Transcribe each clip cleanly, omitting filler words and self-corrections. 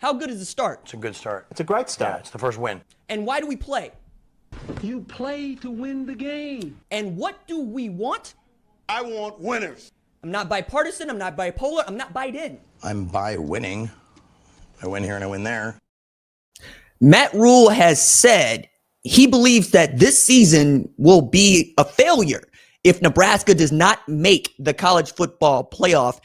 How good is the start? It's a good start. It's a great start. Yeah, it's the first win. And why do we play? You play to win the game. And what do we want? I want winners. I'm not bipartisan, I'm not bipolar, I'm not Biden. I'm by winning. I win here and I win there. Matt Rhule has said he believes that this season will be a failure if Nebraska does not make the college football playoff.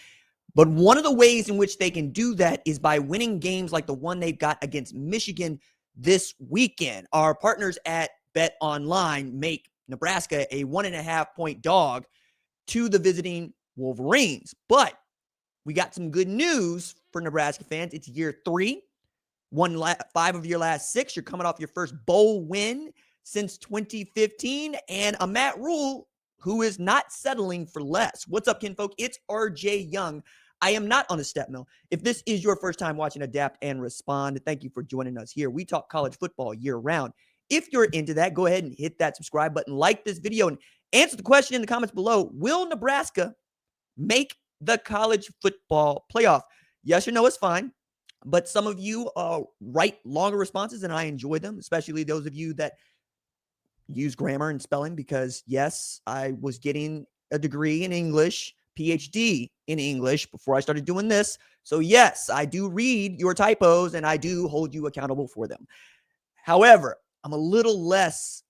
But one of the ways in which they can do that is by winning games like the one they've got against Michigan this weekend. Our partners at Bet Online make Nebraska a 1.5-point dog to the visiting Wolverines. But we got some good news for Nebraska fans. It's year 3. Won 5 of your last 6. You're coming off your first bowl win since 2015. And a Matt Rhule who is not settling for less. What's up, kinfolk? It's RJ Young. I am not on a step mill. If this is your first time watching Adapt and Respond, thank you for joining us here. We talk college football year round. If you're into that, go ahead and hit that subscribe button, like this video, and answer the question in the comments below. Will Nebraska make the college football playoff? Yes or no is fine. But some of you write longer responses, and I enjoy them, especially those of you that use grammar and spelling, because, yes, I was getting a degree in English, PhD in English, before I started doing this. So, yes, I do read your typos, and I do hold you accountable for them. However, I'm a little less,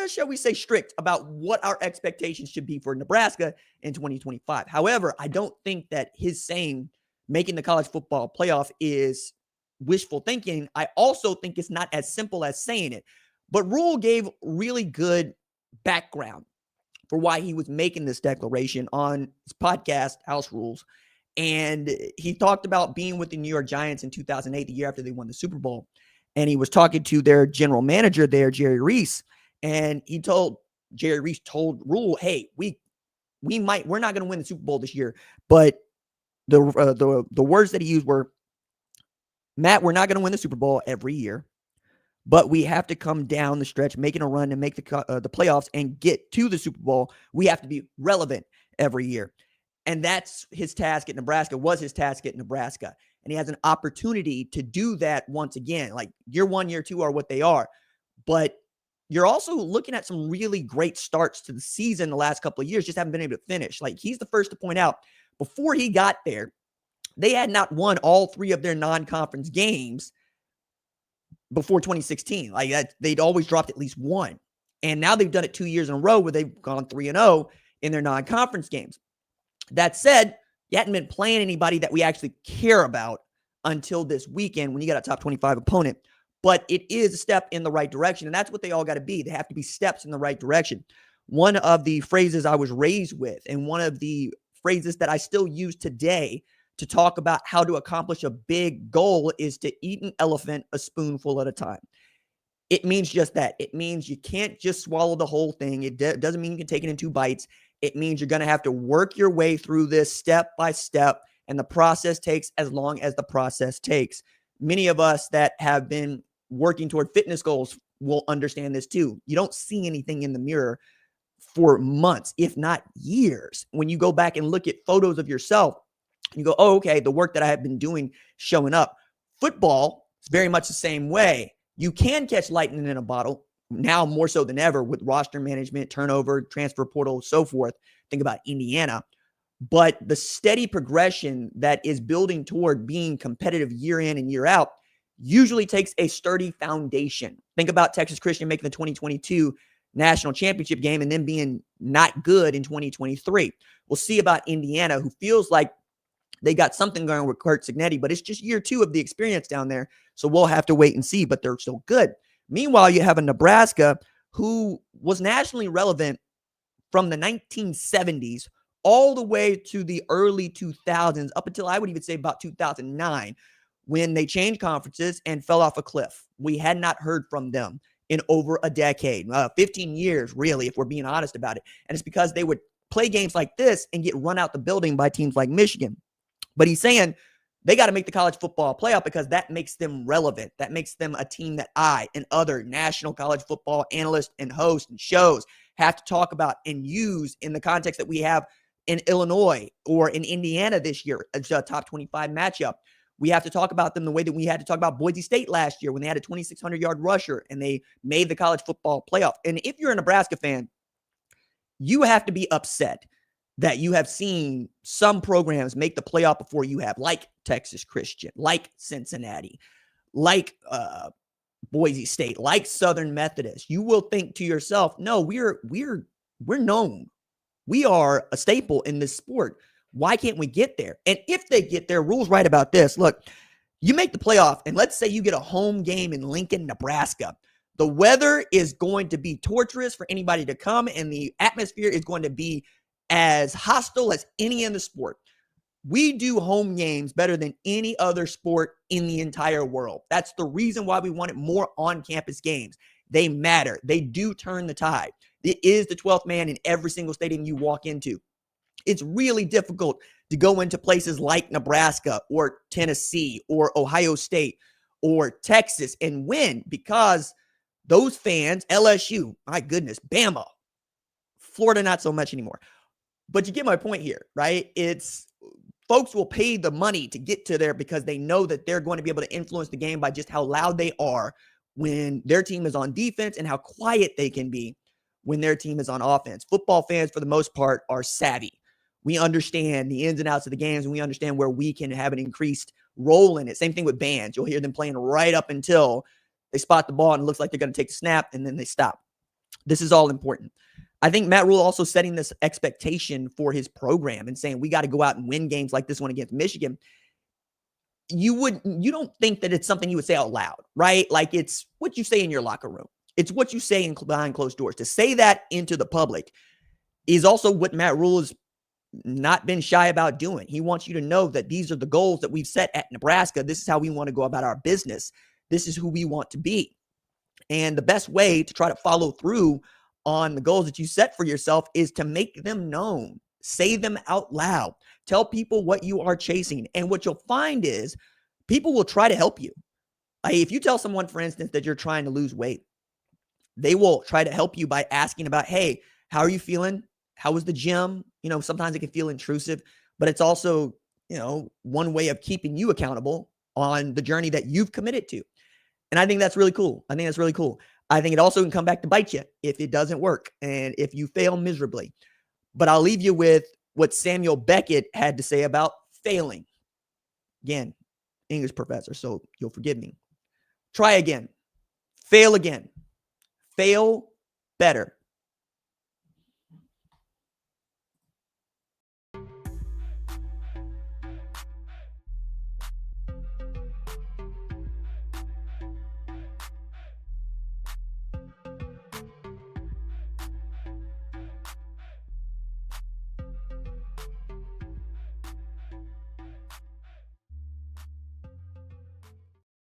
shall we say, strict about what our expectations should be for Nebraska in 2025. However, I don't think that his saying making the college football playoff is wishful thinking. I also think it's not as simple as saying it. But Rhule gave really good background for why he was making this declaration on his podcast, House Rules. And he talked about being with the New York Giants in 2008, the year after they won the Super Bowl. And he was talking to their general manager there, Jerry Reese. And Jerry Reese told Rhule, hey, we're not going to win the Super Bowl this year. But the words that he used were, Matt, we're not going to win the Super Bowl every year, but we have to come down the stretch, making a run and make the playoffs and get to the Super Bowl. We have to be relevant every year. And that's his task at Nebraska, was his task at Nebraska. And he has an opportunity to do that once again. Like year 1, year 2 are what they are. But you're also looking at some really great starts to the season the last couple of years, just haven't been able to finish. Like, he's the first to point out, before he got there, they had not won all 3 of their non-conference games before 2016. Like that, they'd always dropped at least one. And now they've done it 2 years in a row where they've gone 3-0 in their non-conference games. That said, you hadn't been playing anybody that we actually care about until this weekend when you got a top 25 opponent. But it is a step in the right direction. And that's what they all got to be. They have to be steps in the right direction. One of the phrases I was raised with, and one of the phrases that I still use today to talk about how to accomplish a big goal, is to eat an elephant a spoonful at a time. It means just that. It means you can't just swallow the whole thing. It doesn't mean you can take it in 2 bites. It means you're going to have to work your way through this step by step, and the process takes as long as the process takes. Many of us that have been working toward fitness goals will understand this too. You don't see anything in the mirror for months, if not years. When you go back and look at photos of yourself, you go, oh, okay, the work that I have been doing showing up. Football is very much the same way. You can catch lightning in a bottle, now more so than ever, with roster management, turnover, transfer portal, so forth. Think about Indiana. But the steady progression that is building toward being competitive year in and year out usually takes a sturdy foundation. Think about Texas Christian making the 2022 national championship game and then being not good in 2023. We'll see about Indiana, who feels like they got something going with Kurt Cignetti, but it's just year 2 of the experience down there. So we'll have to wait and see, but they're still good. Meanwhile, you have a Nebraska who was nationally relevant from the 1970s all the way to the early 2000s, up until I would even say about 2009, when they changed conferences and fell off a cliff. We had not heard from them in over a decade, 15 years, really, if we're being honest about it. And it's because they would play games like this and get run out the building by teams like Michigan. But he's saying they got to make the college football playoff because that makes them relevant. That makes them a team that I and other national college football analysts and hosts and shows have to talk about and use in the context that we have in Illinois or in Indiana this year as a top 25 matchup. We have to talk about them the way that we had to talk about Boise State last year when they had a 2,600-yard rusher and they made the college football playoff. And if you're a Nebraska fan, you have to be upset that you have seen some programs make the playoff before you have, like Texas Christian, like Cincinnati, like Boise State, like Southern Methodist. You will think to yourself, no, we're known. We are a staple in this sport. Why can't we get there? And if they get there, Rhule's right about this. Look, you make the playoff, and let's say you get a home game in Lincoln, Nebraska. The weather is going to be torturous for anybody to come, and the atmosphere is going to be as hostile as any in the sport. We do home games better than any other sport in the entire world. That's the reason why we wanted more on-campus games. They matter. They do turn the tide. It is the 12th man in every single stadium you walk into. It's really difficult to go into places like Nebraska or Tennessee or Ohio State or Texas and win because those fans, LSU, my goodness, Bama, Florida, not so much anymore. But you get my point here, right? It's folks will pay the money to get to there because they know that they're going to be able to influence the game by just how loud they are when their team is on defense and how quiet they can be when their team is on offense. Football fans, for the most part, are savvy. We understand the ins and outs of the games, and we understand where we can have an increased role in it. Same thing with bands. You'll hear them playing right up until they spot the ball and it looks like they're going to take the snap, and then they stop. This is all important. I think Matt Rhule also setting this expectation for his program and saying we got to go out and win games like this one against Michigan. You don't think that it's something you would say out loud, right? Like it's what you say in your locker room. It's what you say behind closed doors. To say that into the public is also what Matt Rhule has not been shy about doing. He wants you to know that these are the goals that we've set at Nebraska. This is how we want to go about our business. This is who we want to be. And the best way to try to follow through on the goals that you set for yourself is to make them known. Say them out loud. Tell people what you are chasing. And what you'll find is people will try to help you. If you tell someone, for instance, that you're trying to lose weight, they will try to help you by asking about, hey, how are you feeling? How was the gym? Sometimes it can feel intrusive, but it's also, one way of keeping you accountable on the journey that you've committed to. And I think that's really cool. I think it also can come back to bite you if it doesn't work and if you fail miserably. But I'll leave you with what Samuel Beckett had to say about failing. Again, English professor, so you'll forgive me. Try again. Fail again. Fail better.